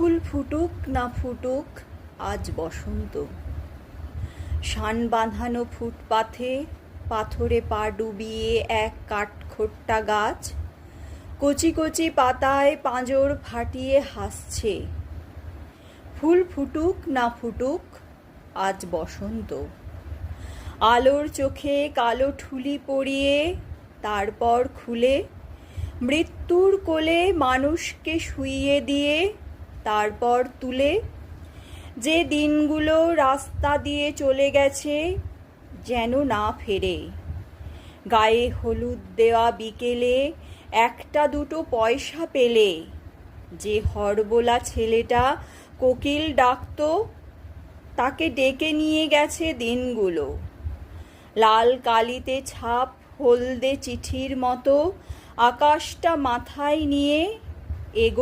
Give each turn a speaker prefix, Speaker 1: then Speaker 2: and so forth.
Speaker 1: ফুল ফুটুক না ফুটুক আজ বসন্ত। শান বাঁধানো ফুটপাথে পাথরে পা ডুবিয়ে এক কাঠখোট্টা গাছ কচি কচি পাতায় পাঁজর ফাটিয়ে হাসছে। ফুল ফুটুক না ফুটুক আজ বসন্ত। আলোর চোখে কালো ঠুলি পরিয়ে তারপর খুলে মৃত্যুর কোলে মানুষকে শুইয়ে দিয়ে তারপর তুলে যে দিনগুলো রাস্তা দিয়ে চলে গেছে যেন না ফেরে। গায়ে হলুদ দেওয়া বিকেলে একটা দুটো পয়সা পেলে যে হরবোলা ছেলেটা কোকিল ডাকতো তাকে ডেকে নিয়ে গেছে দিনগুলো। লাল কালিতে ছাপ হলদে চিঠির মতো আকাশটা মাথায় নিয়ে এগো